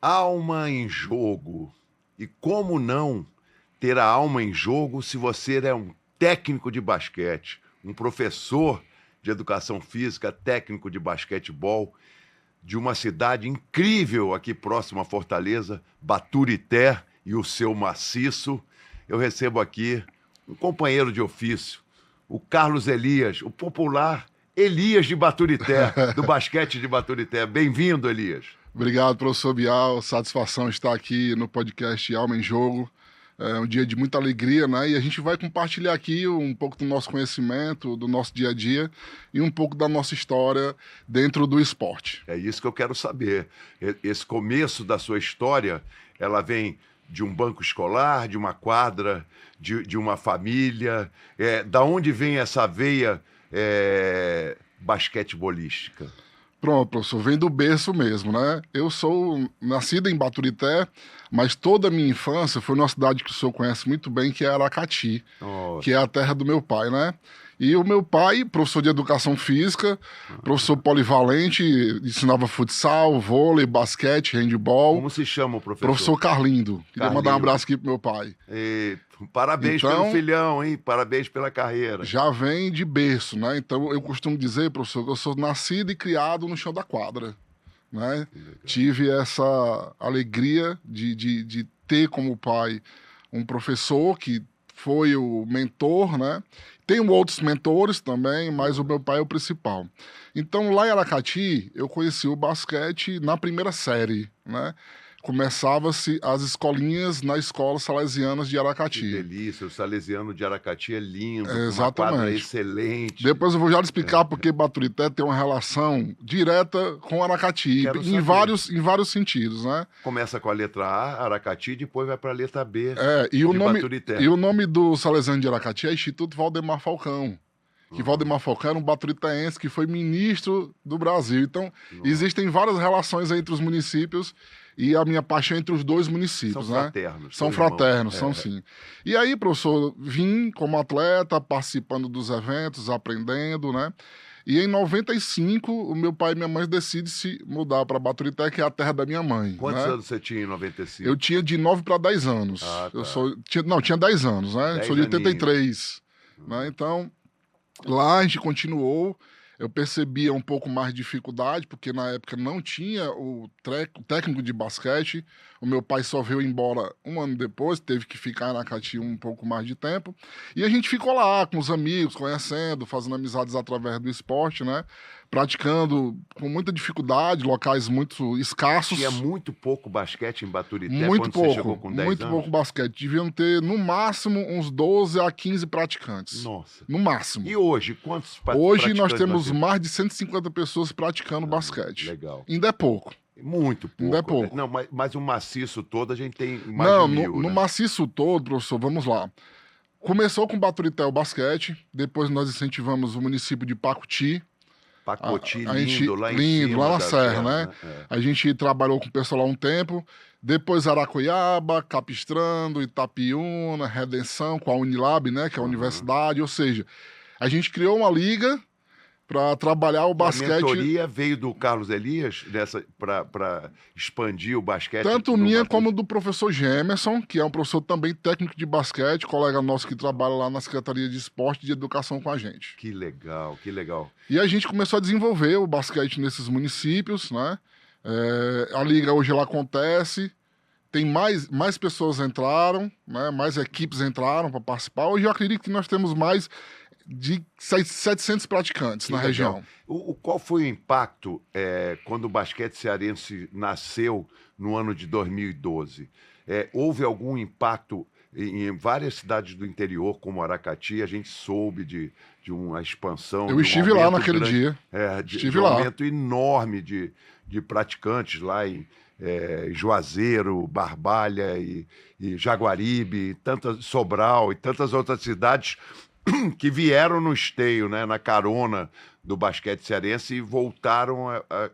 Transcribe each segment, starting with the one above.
Alma em jogo. E como não ter a alma em jogo se você é um técnico de basquete, um professor de educação física, técnico de basquetebol, de uma cidade incrível aqui próxima a Fortaleza, Baturité e o seu maciço. Eu recebo aqui um companheiro de ofício, o Carlos Elias, o popular Elias de Baturité, do basquete de Baturité. Bem-vindo, Elias. Obrigado, professor Bial. Satisfação estar aqui no podcast Alma em Jogo. É um dia de muita alegria, né? E a gente vai compartilhar aqui um pouco do nosso conhecimento, do nosso dia a dia e um pouco da nossa história dentro do esporte. É isso que eu quero saber. Esse começo da sua história, ela vem de um banco escolar, de uma quadra, de uma família. Da onde vem essa veia basquetebolística? Pronto, professor, vem do berço mesmo, né? Eu sou nascido em Baturité, mas toda a minha infância foi numa cidade que o senhor conhece muito bem, que é Aracati, que é a terra do meu pai, né? E o meu pai, professor de educação física, professor polivalente, ensinava futsal, vôlei, basquete, handebol. Como se chama o professor? Professor Carlindo. Queria mandar um abraço aqui pro meu pai. Parabéns pelo filhão, hein? Parabéns pela carreira. Já vem de berço, né? Então eu costumo dizer, professor, que eu sou nascido e criado no chão da quadra, né? Tive essa alegria de ter como pai um professor que foi o mentor, né? Tenho outros mentores também, mas o meu pai é o principal. Então, lá em Aracati, eu conheci o basquete na primeira série, né? Começava-se as escolinhas na escola salesianas de Aracati. Que delícia, o salesiano de Aracati é lindo, Exatamente. uma quadra excelente. Depois eu vou já lhe explicar porque Baturité tem uma relação direta com Aracati, em vários sentidos, né? Começa com a letra A, Aracati, depois vai para a letra B, e o nome do salesiano de Aracati é Instituto Valdemar Falcão. Que Valdemar Falcão era um baturitaense que foi ministro do Brasil. Então, existem várias relações entre os municípios e a minha paixão entre os dois municípios, são fraternos. São fraternos, são sim. E aí, professor, vim como atleta, participando dos eventos, aprendendo, né? E em 95, o meu pai e minha mãe decidem se mudar para Baturité, que é a terra da minha mãe. Quantos anos você tinha em 95? Eu tinha de 9 para 10 anos. Ah, tá. Tinha 10 anos, né? Sou de 83. Né? Então, lá a gente continuou. Eu percebia um pouco mais de dificuldade, porque na época não tinha o técnico de basquete. O meu pai só veio embora um ano depois, teve que ficar na Aracati um pouco mais de tempo. E a gente ficou lá com os amigos, conhecendo, fazendo amizades através do esporte, né? Praticando com muita dificuldade, locais muito escassos. Tinha muito pouco basquete em Baturité quando você chegou com 10 muito anos? pouco basquete. Deviam ter, no máximo, uns 12 a 15 praticantes. Nossa. No máximo. E hoje, quantos praticantes? Hoje nós temos mais de 150 pessoas praticando basquete. Legal. Ainda é pouco. Muito pouco. Ainda é pouco. Não, mas o maciço todo a gente tem mais de 1000, no maciço todo, professor, vamos lá. Começou com Baturité o basquete, depois nós incentivamos o município de Pacuti. Pacote lindo, lá em cima. Lá na Serra, né? A gente trabalhou com o pessoal lá um tempo. Depois Aracoiaba, Capistrando, Itapiúna, Redenção, com a Unilab, né? Que é a universidade. Ou seja, a gente criou uma liga para trabalhar o basquete. A mentoria veio do Carlos Elias para expandir o basquete? Tanto minha como do professor Gemerson, que é um professor também técnico de basquete, colega nosso que trabalha lá na Secretaria de Esporte e de Educação com a gente. Que legal, que legal. E a gente começou a desenvolver o basquete nesses municípios, né? A liga hoje ela acontece, tem mais pessoas entraram, né? Mais equipes entraram para participar. Hoje eu acredito que nós temos mais de 700 praticantes na região. Qual foi o impacto quando o basquete cearense nasceu no ano de 2012? Houve algum impacto em várias cidades do interior, como Aracati? A gente soube de uma expansão. Eu estive lá naquele dia. De um aumento enorme de praticantes lá em Juazeiro, Barbalha e Jaguaribe, Sobral e tantas outras cidades que vieram no esteio, né, na carona do basquete cearense e voltaram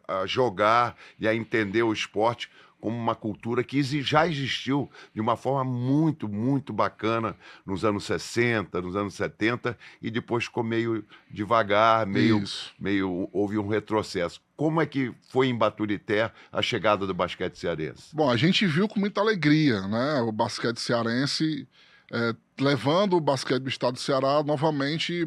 a jogar e a entender o esporte como uma cultura que já existiu de uma forma muito, muito bacana nos anos 60, nos anos 70, e depois ficou meio devagar, Isso. houve um retrocesso. Como é que foi em Baturité a chegada do basquete cearense? Bom, a gente viu com muita alegria, né? O basquete cearense levando o basquete do estado do Ceará novamente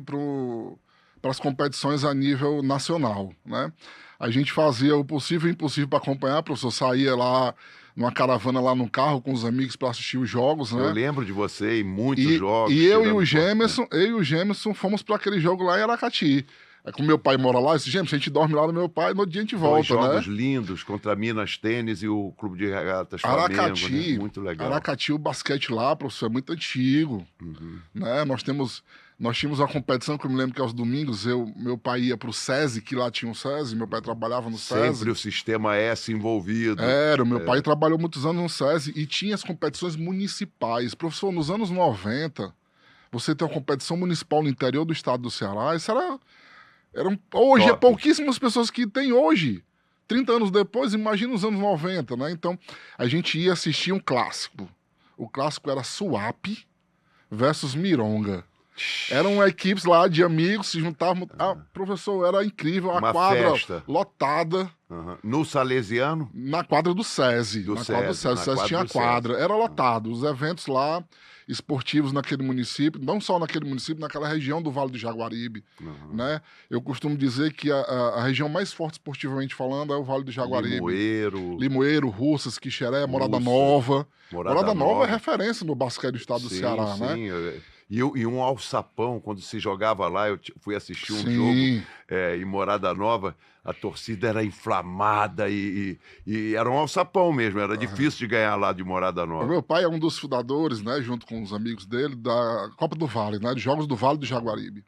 para as competições a nível nacional, né? A gente fazia o possível e o impossível para acompanhar, professor. Saía lá numa caravana lá no carro com os amigos para assistir os jogos, né? Eu lembro de você em muitos jogos. E eu e o Gemerson fomos para aquele jogo lá em Aracati. Como meu pai mora lá, eu disse, Gemerson, a gente dorme lá no meu pai, no dia a gente volta, jogos né? lindos contra Minas Tênis e o Clube de Regatas Aracati, Flamengo, né? Muito legal. Aracati, o basquete lá, professor, é muito antigo, né? Nós tínhamos uma competição que eu me lembro que aos domingos meu pai ia para o SESI, que lá tinha um SESI, meu pai trabalhava no SESI. Sempre o sistema S envolvido. Era, meu pai trabalhou muitos anos no SESI e tinha as competições municipais. Professor, nos anos 90, você tem uma competição municipal no interior do estado do Ceará, isso hoje Top. pouquíssimas pessoas que tem hoje. 30 anos depois, imagina os anos 90, né? Então, a gente ia assistir um clássico. O clássico era Suape versus Mironga. Eram equipes lá de amigos, se juntavam. Professor, era incrível. A Uma quadra festa. lotada. No Salesiano? Na quadra do SESI. Do na quadra do SESI, SESI. O SESI tinha do quadra. SESI. Era lotado. Os eventos lá, esportivos naquele município, não só naquele município, naquela região do Vale do Jaguaribe. Né? Eu costumo dizer que a região mais forte esportivamente falando é o Vale do Jaguaribe. Limoeiro, Russas, Quixeré, Morada Nova. Morada Nova é referência no basquete do estado do Ceará, sim. né? E um alçapão, quando se jogava lá, eu fui assistir um jogo em Morada Nova, a torcida era inflamada e era um alçapão mesmo, era difícil de ganhar lá de Morada Nova. O meu pai é um dos fundadores, né, junto com os amigos dele, da Copa do Vale, né, de Jogos do Vale do Jaguaribe.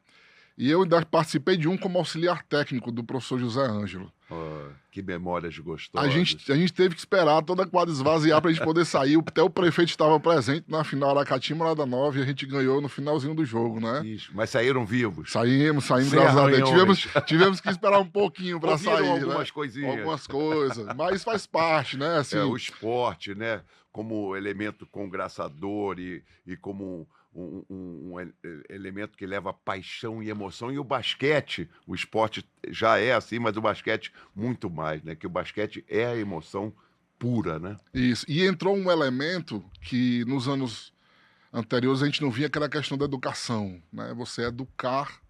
E eu ainda participei de um como auxiliar técnico do professor José Ângelo. Que memórias gostosas. A gente teve que esperar toda a quadra esvaziar para a gente poder sair. Até o prefeito estava presente na final Aracati Morada Nova e a gente ganhou no finalzinho do jogo, né? Isso, mas saíram vivos. Saímos, graças a Deus. Tivemos que esperar um pouquinho para sair. Algumas né? coisinhas. Algumas coisas, mas faz parte, né? Assim... o esporte, né? Como elemento congraçador e como um elemento que leva paixão e emoção. E o basquete, o esporte já é assim, mas o basquete muito mais, né? Que o basquete é a emoção pura, né? Isso. E entrou um elemento que nos anos anteriores a gente não via, que era a questão da educação, né? Você educar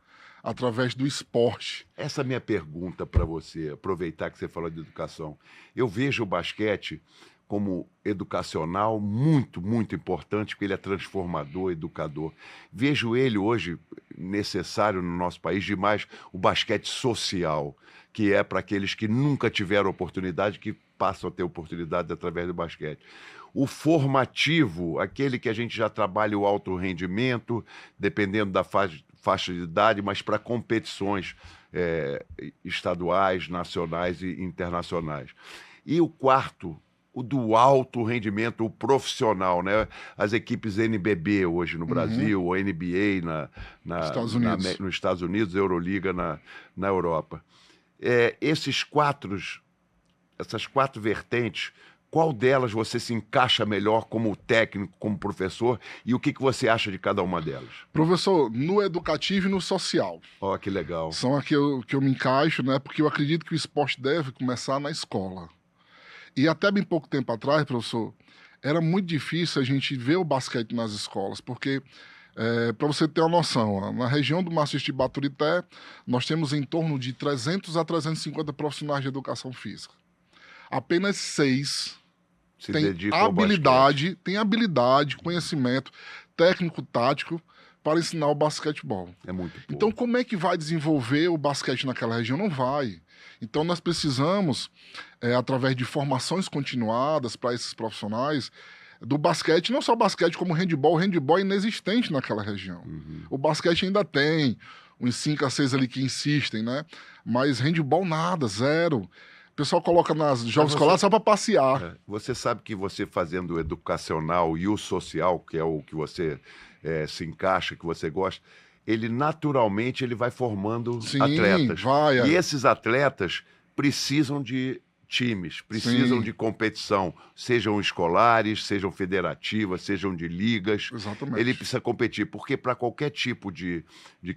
através do esporte. Essa é a minha pergunta para você, aproveitar que você falou de educação. Eu vejo o basquete como educacional muito, muito importante, porque ele é transformador, educador. Vejo ele hoje necessário no nosso país demais, o basquete social, que é para aqueles que nunca tiveram oportunidade, que passam a ter oportunidade através do basquete. O formativo, aquele que a gente já trabalha o alto rendimento, dependendo da faixa de idade, mas para competições estaduais, nacionais e internacionais. E o quarto, o do alto rendimento, o profissional, né? As equipes NBB hoje no Brasil, ou NBA nos Estados Unidos, Euroliga na Europa. Essas quatro vertentes, qual delas você se encaixa melhor como técnico, como professor, e o que você acha de cada uma delas? Professor, no educativo e no social. Que legal. São aqui que eu me encaixo, né? Porque eu acredito que o esporte deve começar na escola. E até bem pouco tempo atrás, professor, era muito difícil a gente ver o basquete nas escolas, porque, para você ter uma noção, na região do Maciço de Baturité, nós temos em torno de 300 a 350 profissionais de educação física. Apenas 6 têm habilidade, conhecimento técnico-tático para ensinar o basquetebol. É muito pouco. Então, como é que vai desenvolver o basquete naquela região? Não vai. Então, nós precisamos, através de formações continuadas para esses profissionais, do basquete, não só basquete como handebol. O handebol é inexistente naquela região. O basquete ainda tem uns 5 a 6 ali que insistem, né? Mas handebol nada, zero. O pessoal coloca nos jogos escolares só para passear. Você sabe que você fazendo o educacional e o social, que é o que você se encaixa, que você gosta, ele naturalmente vai formando atletas. E esses atletas precisam de times, precisam Sim. de competição, sejam escolares, sejam federativas, sejam de ligas. Exatamente. Ele precisa competir, porque para qualquer tipo de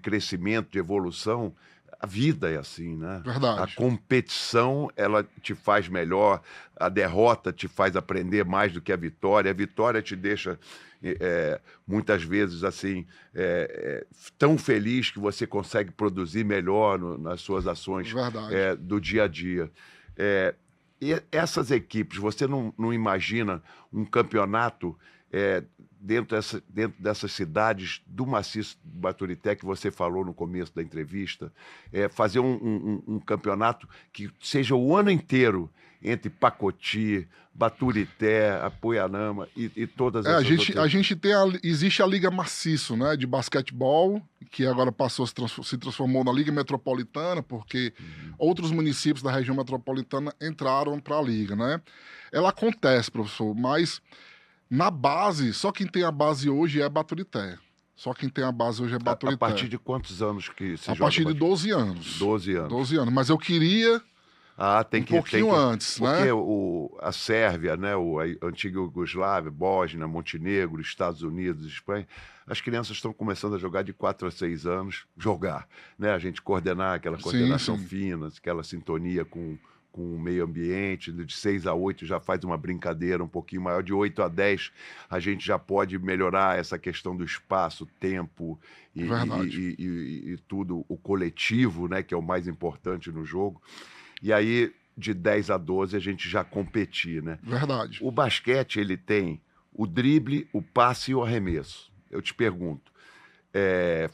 crescimento, de evolução, a vida é assim, né? A Verdade. competição, ela te faz melhor, a derrota te faz aprender mais do que a vitória te deixa, muitas vezes, assim, tão feliz que você consegue produzir melhor nas suas ações Verdade. do dia a dia. E essas equipes, você não imagina um campeonato dentro dessas cidades do maciço do Baturité, que você falou no começo da entrevista, fazer um campeonato que seja o ano inteiro entre Pacoti, Baturité, Apoianama e todas A essas gente, outras... existe a Liga Maciço, né, de basquetebol, que agora passou, se transformou na Liga Metropolitana, porque outros municípios da região metropolitana entraram para a Liga, né? Ela acontece, professor, mas na base, só quem tem a base hoje é Baturité. Só quem tem a base hoje é A partir Baturité. de quantos anos que se A joga partir de basquete? 12 anos. 12 anos. 12 anos. Mas eu queria Tem um pouquinho antes, porque né? a Sérvia, né, a antiga Iugoslávia, Bósnia, Montenegro, Estados Unidos, Espanha, as crianças estão começando a jogar de 4 a 6 anos, né? A gente coordenar aquela coordenação Sim. fina, aquela sintonia com o meio ambiente, de 6 a 8 já faz uma brincadeira um pouquinho maior, de 8 a 10 a gente já pode melhorar essa questão do espaço, tempo Verdade. e tudo, o coletivo, né, que é o mais importante no jogo. E aí, de 10 a 12, a gente já competir, né? Verdade. O basquete, ele tem o drible, o passe e o arremesso. Eu te pergunto,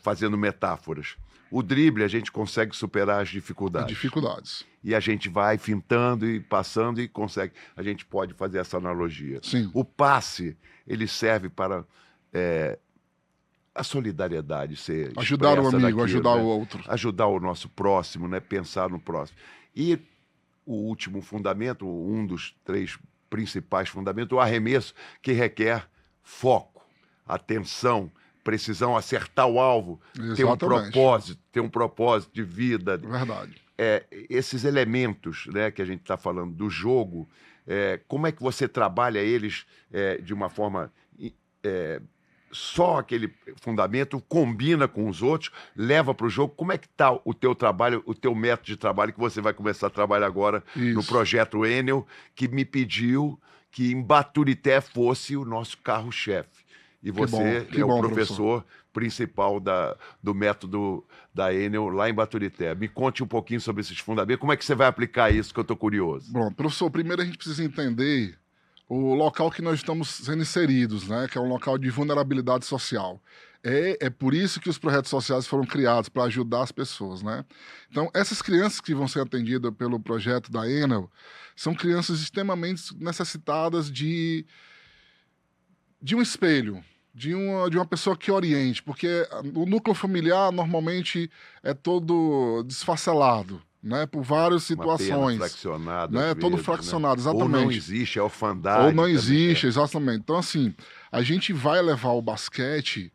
fazendo metáforas, o drible a gente consegue superar as dificuldades. Dificuldades. E a gente vai fintando e passando e consegue. A gente pode fazer essa analogia. Sim. O passe, ele serve para a solidariedade ser Ajudar o expressa amigo, naquilo, ajudar né? o outro. Ajudar o nosso próximo, né? Pensar no próximo. E o último fundamento, um dos 3 principais fundamentos, o arremesso, que requer foco, atenção, precisão, acertar o alvo, Exatamente. ter um propósito de vida. Verdade. Esses elementos, né, que a gente está falando do jogo, como é que você trabalha eles de uma forma... só aquele fundamento combina com os outros, leva para o jogo. Como é que está o teu trabalho, o teu método de trabalho que você vai começar a trabalhar agora no Isso. projeto Enel, que me pediu que em Baturité fosse o nosso carro-chefe. E você Que é o bom, professor principal do método da Enel lá em Baturité. Me conte um pouquinho sobre esses fundamentos. Como é que você vai aplicar isso, que eu estou curioso? Bom, professor, primeiro a gente precisa entender o local que nós estamos sendo inseridos, né? Que é um local de vulnerabilidade social. É por isso que os projetos sociais foram criados, para ajudar as pessoas, né? Então, essas crianças que vão ser atendidas pelo projeto da Enel são crianças extremamente necessitadas de um espelho, de uma pessoa que oriente, porque o núcleo familiar normalmente é todo desfacelado, né? Por várias Uma pena, situações. fraccionado, Né? às Todo vezes, fraccionado, né? Ou não exatamente. existe, é orfandade. Ou não também. existe, exatamente. Então, assim, a gente vai levar o basquete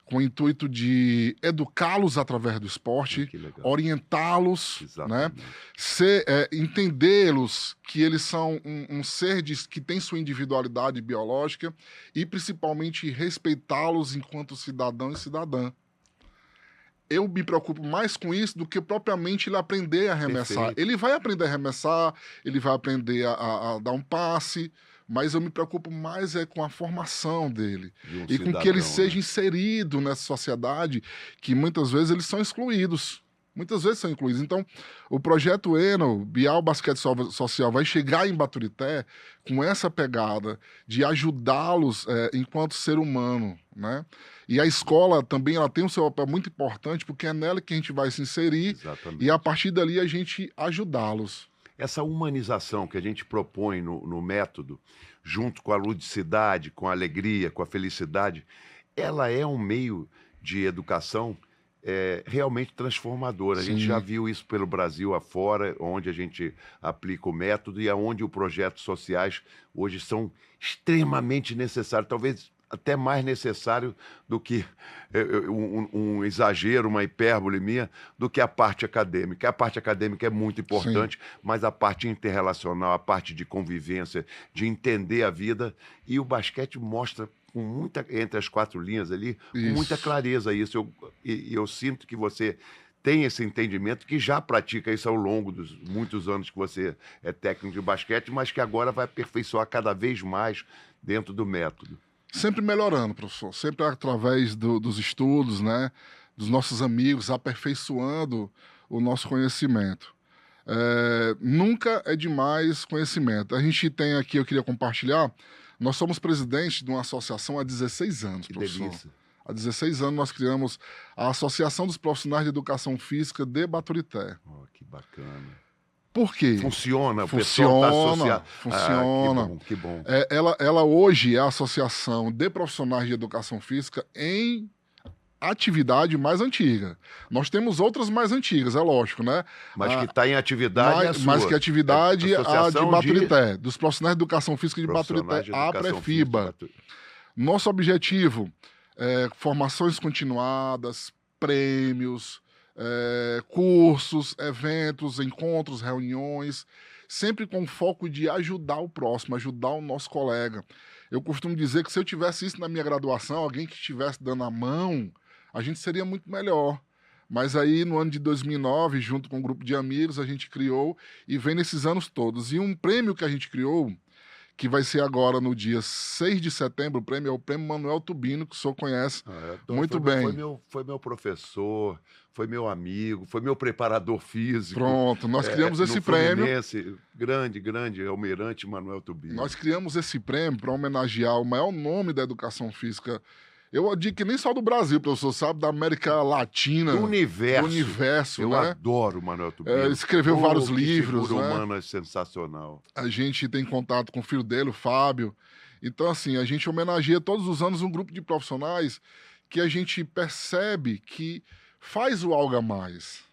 com o intuito de educá-los através do esporte, Que legal. orientá-los, né? Exatamente. Entendê-los que eles são um ser que tem sua individualidade biológica e, principalmente, respeitá-los enquanto cidadão e cidadã. Eu me preocupo mais com isso do que propriamente ele aprender a arremessar. Perfeito. Ele vai aprender a arremessar, ele vai aprender a dar um passe, mas eu me preocupo mais com a formação dele. De um E com que ele cidadão, seja inserido nessa sociedade que muitas vezes eles são excluídos. Muitas vezes são incluídos. Então, o projeto Enel, Bial Basquete Social, vai chegar em Baturité com essa pegada de ajudá-los enquanto ser humano, né? E a escola também ela tem um seu papel muito importante, porque é nela que a gente vai se inserir. Exatamente. E a partir dali a gente ajudá-los. Essa humanização que a gente propõe no método, junto com a ludicidade, com a alegria, com a felicidade, ela é um meio de educação realmente transformador. A Sim. gente já viu isso pelo Brasil afora, onde a gente aplica o método e aonde os projetos sociais hoje são extremamente necessários. Talvez até mais necessário do que um exagero, uma hipérbole minha, do que a parte acadêmica. A parte acadêmica é muito Sim, importante, mas a parte interrelacional, a parte de convivência, de entender a vida, e o basquete mostra com muita, entre as quatro linhas ali, com muita isso. clareza isso. Eu sinto que você tem esse entendimento, que já pratica isso ao longo dos muitos anos que você é técnico de basquete, mas que agora vai aperfeiçoar cada vez mais dentro do método. Sempre melhorando, professor. Sempre através dos estudos, né? Dos nossos amigos, aperfeiçoando o nosso conhecimento. Nunca é demais conhecimento. A gente tem aqui, eu queria compartilhar, nós somos presidente de uma associação há 16 anos, Que professor. delícia. Há 16 anos nós criamos a Associação dos Profissionais de Educação Física de Baturité. Oh, que bacana. Por quê? Funciona, o pessoal está associado. Funciona. Ah, que bom, que bom. Ela hoje é a Associação de Profissionais de Educação Física em atividade mais antiga. Nós temos outras mais antigas, é lógico, né? Mas que está em atividade é a sua. Mais que atividade, É a de Associação Baturité, dos profissionais de educação física de Baturité, Profissionais de a Educação Física de Prefiba. Baturité. Nosso objetivo é formações continuadas, prêmios, cursos, eventos, encontros, reuniões, sempre com o foco de ajudar o próximo, ajudar o nosso colega. Eu costumo dizer que se eu tivesse isso na minha graduação, alguém que estivesse dando a mão, a gente seria muito melhor. Mas aí, no ano de 2009, junto com um grupo de amigos, a gente criou e vem nesses anos todos. E um prêmio que a gente criou, que vai ser agora no dia 6 de setembro, o prêmio é o Prêmio Manuel Tubino, que o senhor conhece muito bem. Foi meu professor, foi meu amigo, foi meu preparador físico. Pronto, nós criamos No esse prêmio. Fluminense, grande almirante Manuel Tubino. Nós criamos esse prêmio para homenagear o maior nome da educação física. Eu digo que nem só do Brasil, professor, sabe? Da América Latina. Do universo. Do universo, Eu né? adoro o Manuel Tubino. Escreveu vários Que livros, figura né? humana sensacional. A gente tem contato com o filho dele, o Fábio. Então, assim, a gente homenageia todos os anos um grupo de profissionais que a gente percebe que faz o algo a mais.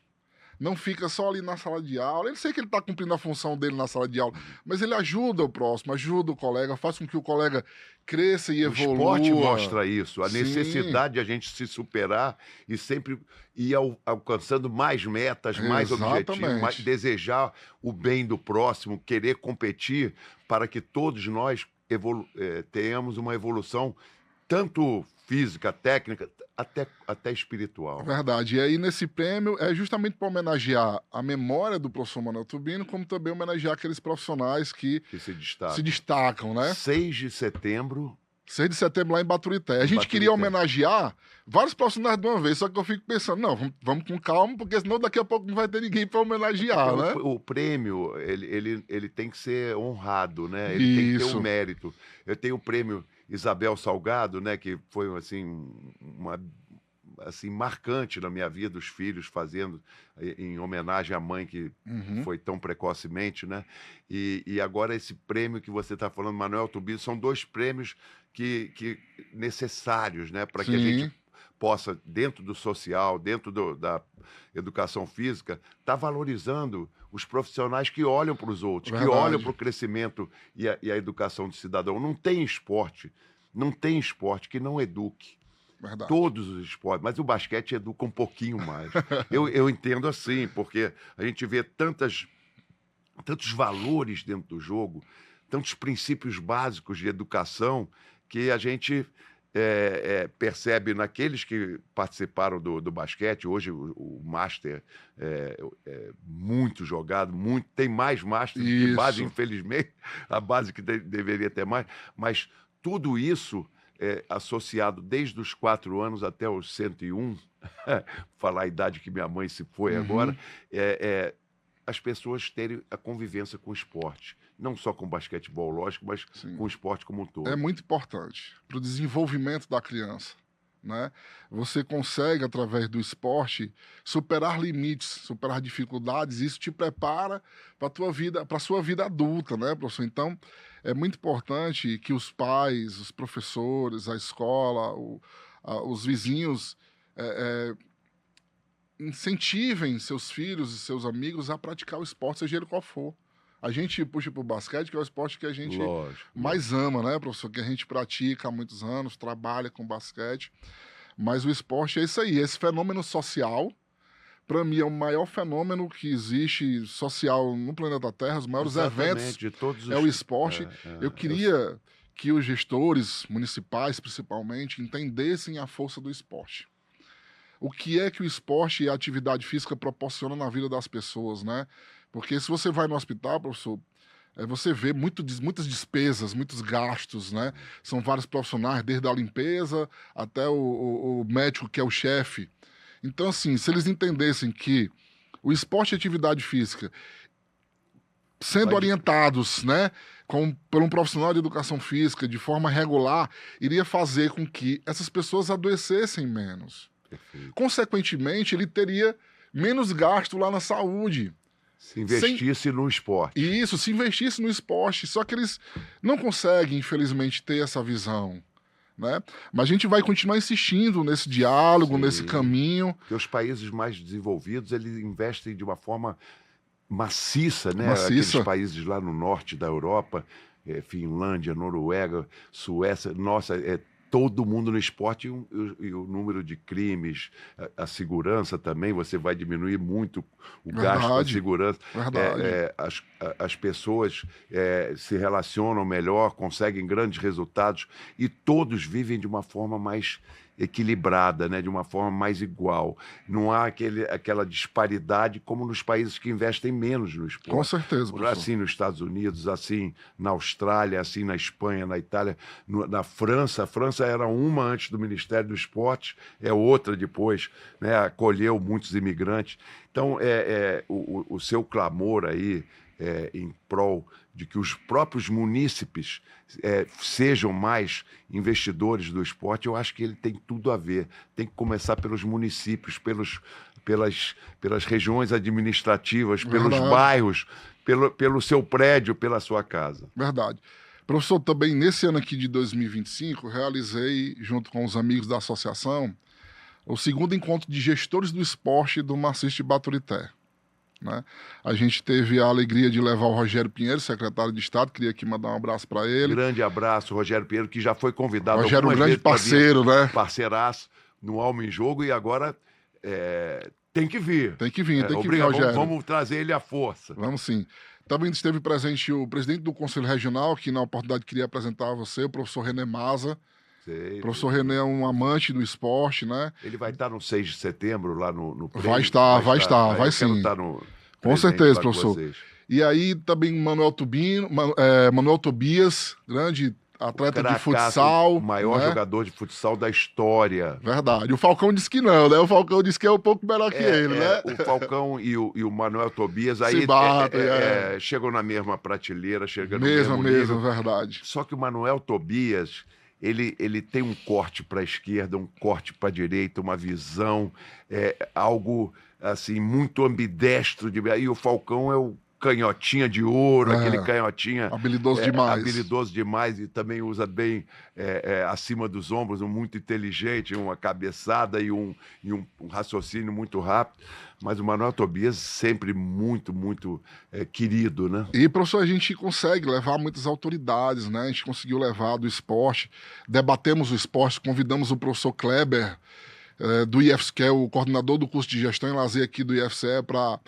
Não fica só ali na sala de aula. Eu sei que ele está cumprindo a função dele na sala de aula, mas ele ajuda o próximo, ajuda o colega, faz com que o colega cresça e evolua. O esporte mostra isso, a Sim. necessidade de a gente se superar e sempre ir alcançando mais metas, mais objetivos, mais, desejar o bem do próximo, querer competir para que todos nós tenhamos uma evolução tanto física, técnica, até espiritual. Verdade. E aí, nesse prêmio, é justamente para homenagear a memória do professor Manuel Tubino, como também homenagear aqueles profissionais que se destacam, né? 6 de setembro. 6 de setembro lá em Baturité. A gente queria homenagear vários profissionais de uma vez, só que eu fico pensando, não, vamos com calma, porque senão daqui a pouco não vai ter ninguém para homenagear, né? O prêmio, ele tem que ser honrado, né? Ele tem que ter um mérito. Eu tenho o prêmio Isabel Salgado, né, que foi assim marcante na minha vida, os filhos fazendo em homenagem à mãe que foi tão precocemente, né? E agora esse prêmio que você está falando, Manuel Tubino, são dois prêmios que necessários, né, para que a gente possa, dentro do social, dentro da educação física, estar valorizando os profissionais que olham para os outros, que olham para o crescimento e a educação do cidadão. Não tem esporte que não eduque. Verdade. Todos os esportes, mas o basquete educa um pouquinho mais. Eu entendo assim, porque a gente vê tantos valores dentro do jogo, tantos princípios básicos de educação, que a gente percebe naqueles que participaram do basquete. Hoje o Master é muito jogado, tem mais Master do que base, infelizmente, a base que deveria ter mais, mas tudo isso associado desde os 4 anos até os 101, falar a idade que minha mãe se foi agora, as pessoas terem a convivência com o esporte. Não só com o basquetebol, lógico, mas com o esporte como um todo. É muito importante para o desenvolvimento da criança, né? Você consegue, através do esporte, superar limites, superar dificuldades, e isso te prepara para a sua vida adulta, né, professor? Então, é muito importante que os pais, os professores, a escola, os vizinhos incentivem seus filhos e seus amigos a praticar o esporte, seja ele qual for, A gente puxa pro basquete, que é o esporte que a gente Lógico. mais ama, né, professor? Que a gente pratica há muitos anos, trabalha com basquete. Mas o esporte é isso aí, esse fenômeno social, para mim, é o maior fenômeno que existe social no planeta Terra. Os maiores eventos de todos é o esporte. Eu queria que os gestores municipais, principalmente, entendessem a força do esporte. O que é que o esporte e a atividade física proporcionam na vida das pessoas, né? Porque se você vai no hospital, professor, você vê muitas despesas, muitos gastos, né? São vários profissionais, desde a limpeza até o médico, que é o chefe. Então, assim, se eles entendessem que o esporte e a atividade física, sendo orientados, né, por um profissional de educação física, de forma regular, iria fazer com que essas pessoas adoecessem menos. Perfeito. Consequentemente, ele teria menos gasto lá na saúde. Se investisse no esporte. Isso, se investisse no esporte. Só que eles não conseguem, infelizmente, ter essa visão, né? Mas a gente vai continuar insistindo nesse diálogo, nesse caminho. Porque os países mais desenvolvidos, eles investem de uma forma maciça, né? Maciça. Aqueles países lá no norte da Europa, Finlândia, Noruega, Suécia, nossa, todo mundo no esporte e o número de crimes, a segurança também, você vai diminuir muito o gasto com a segurança. As pessoas se relacionam melhor, conseguem grandes resultados e todos vivem de uma forma mais equilibrada, né? De uma forma mais igual. Não há aquela disparidade como nos países que investem menos no esporte. Com certeza, professor. Assim nos Estados Unidos, assim na Austrália, assim na Espanha, na Itália, na França. A França era uma antes do Ministério do Esporte, é outra depois, né? Acolheu muitos imigrantes. Então, o seu clamor aí em prol de que os próprios munícipes sejam mais investidores do esporte, eu acho que ele tem tudo a ver. Tem que começar pelos municípios, pelas regiões administrativas, pelos bairros, pelo seu prédio, pela sua casa. Verdade. Professor, também nesse ano aqui de 2025, realizei, junto com os amigos da associação, o segundo encontro de gestores do esporte do Maciço de Baturité, né? A gente teve a alegria de levar o Rogério Pinheiro, secretário de Estado, queria aqui mandar um abraço para ele. Grande abraço, Rogério Pinheiro, que já foi convidado Rogério, um grande parceiro, né? Parceiraço no Alma em Jogo e agora tem que vir. Tem que vir, Rogério. Vamos trazer ele à força. Vamos sim. Também esteve presente o presidente do Conselho Regional, que na oportunidade queria apresentar a você, o professor René Maza. Sei, o professor René é um amante do esporte, né? Ele vai estar no 6 de setembro lá no prêmio? Vai sim. Estar com certeza, professor. E aí também Manuel Tobias, grande atleta de futsal. O maior jogador de futsal da história. Verdade. O Falcão disse que não, né? O Falcão disse que é um pouco melhor que ele, né? O Falcão e o Manuel Tobias aí chegam na mesma prateleira, chegam no mesmo nível. Verdade. Só que o Manuel Tobias, ele tem um corte para a esquerda, um corte para a direita, uma visão, algo assim muito ambidestro. E o Falcão é o canhotinha de ouro, aquele canhotinha... Habilidoso demais. Habilidoso demais e também usa bem acima dos ombros, muito inteligente, uma cabeçada e um raciocínio muito rápido. Mas o Manuel Tobias sempre muito, muito querido, né? E, professor, a gente consegue levar muitas autoridades, né? A gente conseguiu levar do esporte, debatemos o esporte, convidamos o professor Kleber, do IFCE, que é o coordenador do curso de Gestão e Lazer aqui do IFCE, para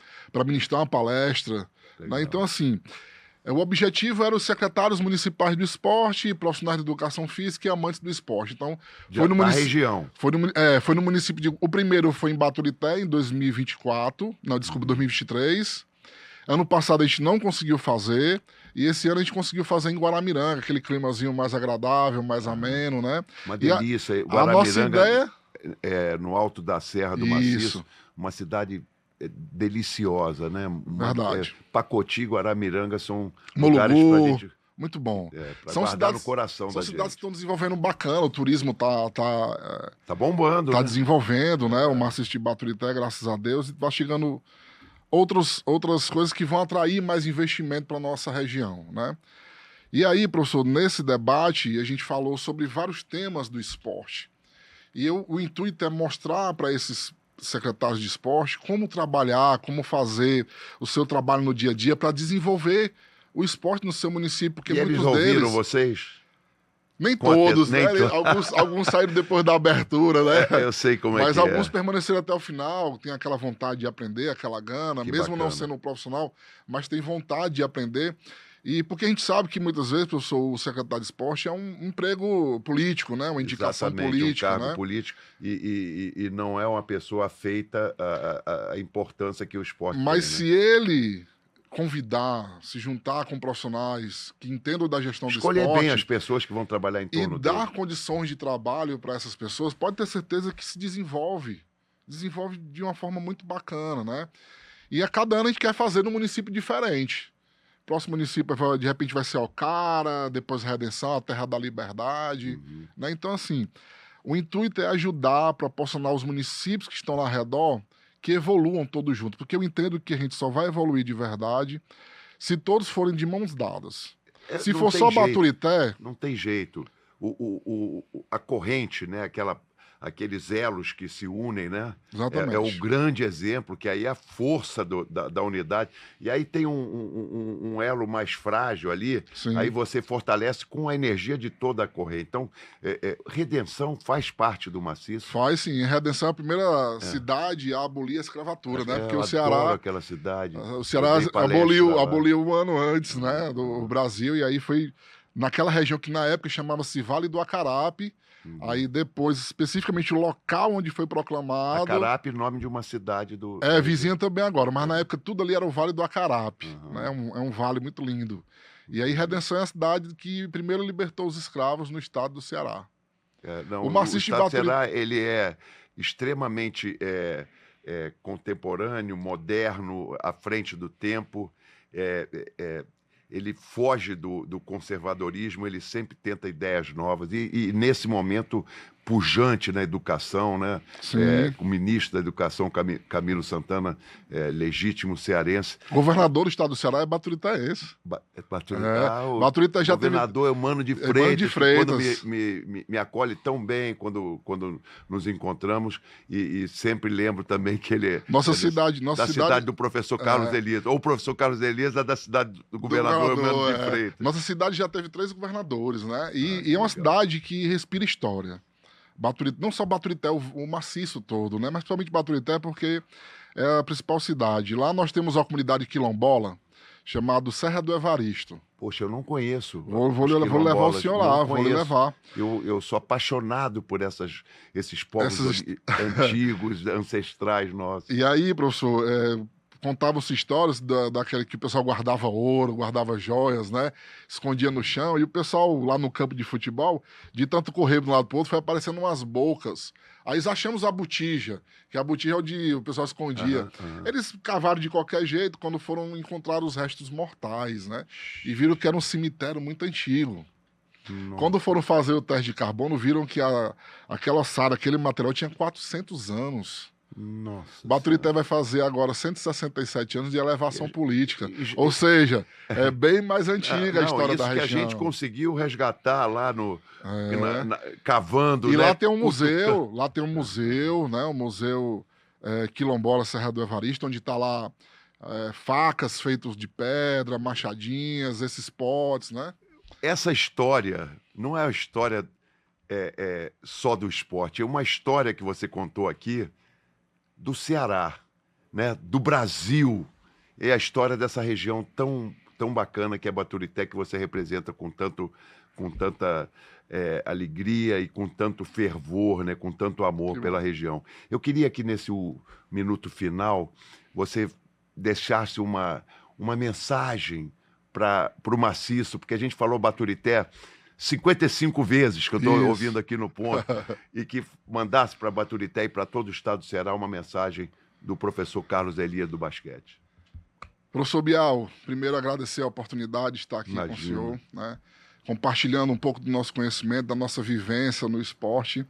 ministrar uma palestra. Né? Então, assim, o objetivo era os secretários municipais do esporte, profissionais de educação física e amantes do esporte. Então, foi no região. Foi no município o primeiro foi em Baturité, em 2023. Ano passado a gente não conseguiu fazer, e esse ano a gente conseguiu fazer em Guaramiranga, aquele climazinho mais agradável, mais ameno, né? Uma delícia. A nossa ideia... no alto da Serra do Maciço, uma cidade deliciosa, né? Verdade. Pacoti e Guaramiranga são lugares pra gente... Muito bom. São cidades no coração da gente. São cidades que estão desenvolvendo bacana, o turismo tá bombando. Tá desenvolvendo, né? O Maciço de Baturité, graças a Deus, e tá chegando outras coisas que vão atrair mais investimento para nossa região, né? E aí, professor, nesse debate, a gente falou sobre vários temas do esporte. E o intuito é mostrar para esses secretários de esporte, como trabalhar, como fazer o seu trabalho no dia a dia para desenvolver o esporte no seu município, porque E eles muitos ouviram deles... vocês? Nem Com aten- todos, nem né? to- Alguns saíram depois da abertura, né? Eu sei como é Mas que alguns é. permaneceram até o final, tem aquela vontade de aprender, aquela gana, Que mesmo não bacana. sendo um profissional, mas tem vontade de aprender. E porque a gente sabe que muitas vezes, professor, o secretário de esporte é um emprego político, né? Uma indicação Exatamente, política, um cargo né? político e não é uma pessoa afeita à importância que o esporte Mas tem, né? se ele convidar, se juntar com profissionais que entendam da gestão do Escolher bem as esporte pessoas que vão trabalhar em e torno dar dele. condições de trabalho para essas pessoas, pode ter certeza que se desenvolve. Desenvolve de uma forma muito bacana, né? E a cada ano a gente quer fazer num município diferente. Próximo município, de repente, vai ser Alcara, depois Redenção, a Terra da Liberdade, Uhum. né? Então, assim, o intuito é ajudar, proporcionar aos municípios que estão lá ao redor que evoluam todos juntos, porque eu entendo que a gente só vai evoluir de verdade se todos forem de mãos dadas. Se Não for tem só jeito, Baturité, não tem jeito. A corrente, né? Aqueles elos que se unem, né? É o exatamente. grande exemplo, que aí é a força da unidade. E aí tem um elo mais frágil ali, Sim. aí você fortalece com a energia de toda a corrente. Então, redenção faz parte do maciço. Faz sim. Redenção é a primeira cidade a abolir a escravatura, né? Porque Eu o adoro Ceará, aquela cidade. o Ceará Eu dei palestra lá. aboliu um ano antes, né? Do Brasil, e aí foi naquela região que na época chamava-se Vale do Acarape. Aí depois, especificamente o local onde foi proclamado. Acarape, nome de uma cidade do... É, vizinha também agora, mas na época tudo ali era o Vale do Acarape. Uhum. Né? É um vale muito lindo. E aí Redenção é a cidade que primeiro libertou os escravos no estado do Ceará. Não, O o Maciço de estado do Baturité... Ceará, ele é extremamente contemporâneo, moderno, à frente do tempo. Ele foge do conservadorismo, ele sempre tenta ideias novas. E nesse momento pujante na educação, né? Sim. O ministro da Educação, Camilo Santana, legítimo cearense. Governador do estado do Ceará é Baturitaense. O Baturité já teve... governador é o Mano de Freitas, Mano de Freitas. quando me acolhe tão bem quando nos encontramos, e sempre lembro também que ele é Nossa cidade do professor Carlos Elias, ou o professor Carlos Elias é da cidade do governador Mano de Freitas. Nossa cidade já teve 3 governadores, né? E é uma cidade que respira história. Baturité, não só Baturité, o maciço todo, né? Mas principalmente Baturité porque é a principal cidade. Lá nós temos uma comunidade quilombola chamada Serra do Evaristo. Poxa, eu não conheço. Vou levar o senhor lá, vou lhe levar. Eu sou apaixonado por esses povos antigos, ancestrais nossos. E aí, professor, contavam-se histórias daquele que o pessoal guardava ouro, guardava joias, né? Escondia no chão. E o pessoal lá no campo de futebol, de tanto correr de um lado para o outro, foi aparecendo umas bocas. Aí nós achamos a botija, que a botija é onde o pessoal escondia. Eles cavaram de qualquer jeito quando foram encontrar os restos mortais, né? E viram que era um cemitério muito antigo. Nossa. Quando foram fazer o teste de carbono, viram que aquela ossada, aquele material tinha 400 anos. Nossa. Baturité vai fazer agora 167 anos de elevação política. Ou seja, é bem mais antiga a história da região. Isso que a gente conseguiu resgatar lá cavando. E né? lá tem um museu, né? O Museu Quilombola Serra do Evaristo, onde está lá facas feitas de pedra, machadinhas, esses potes, né? Essa história não é a história só do esporte, é uma história que você contou aqui do Ceará, né? Do Brasil. É a história dessa região tão bacana que é Baturité, que você representa com tanta alegria e com tanto fervor, né? Com tanto amor pela região. Eu queria que nesse minuto final você deixasse uma mensagem para o maciço, porque a gente falou Baturité 55 vezes que eu estou ouvindo aqui no ponto, e que mandasse para Baturité e para todo o estado do Ceará uma mensagem do professor Carlos Elias do basquete. Professor Bial, primeiro agradecer a oportunidade de estar aqui com o senhor, né? Compartilhando um pouco do nosso conhecimento, da nossa vivência no esporte.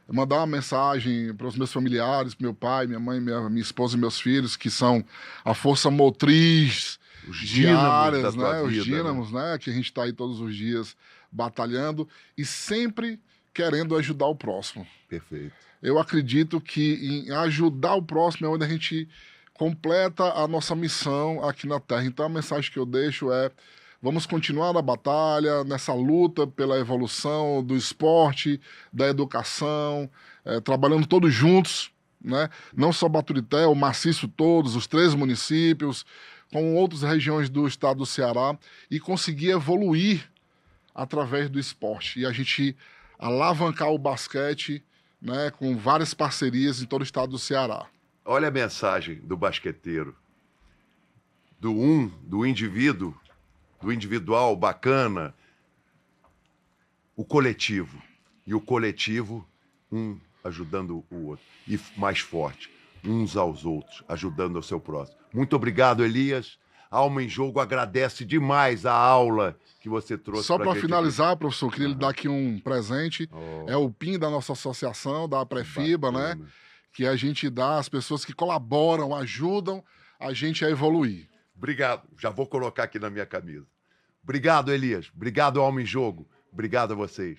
Mandar uma mensagem para os meus familiares, meu pai, minha mãe, minha esposa e meus filhos, que são a força motriz diárias, né? Os dínamos, né? Que a gente está aí todos os dias batalhando e sempre querendo ajudar o próximo. Perfeito. eu acredito que em ajudar o próximo é onde a gente completa a nossa missão aqui na Terra. Então a mensagem que eu deixo é: vamos continuar na batalha, nessa luta pela evolução do esporte, da educação, trabalhando todos juntos, né? Não só Baturité, o maciço todos, os 3 municípios, com outras regiões do estado do Ceará, e conseguir evoluir através do esporte. E a gente alavancar o basquete, né, com várias parcerias em todo o estado do Ceará. Olha a mensagem do basqueteiro, do indivíduo, do individual bacana, o coletivo. E o coletivo, um ajudando o outro. E mais forte, uns aos outros, ajudando ao seu próximo. Muito obrigado, Elias. Alma em Jogo agradece demais a aula que você trouxe Só para para gente finalizar, aqui. professor, queria lhe dar aqui um presente. É o PIN da nossa associação, da Prefiba, né? Bacana. Que a gente dá às pessoas que colaboram, ajudam a gente a evoluir. Obrigado. Já vou colocar aqui na minha camisa. Obrigado, Elias. Obrigado, Alma em Jogo. Obrigado a vocês.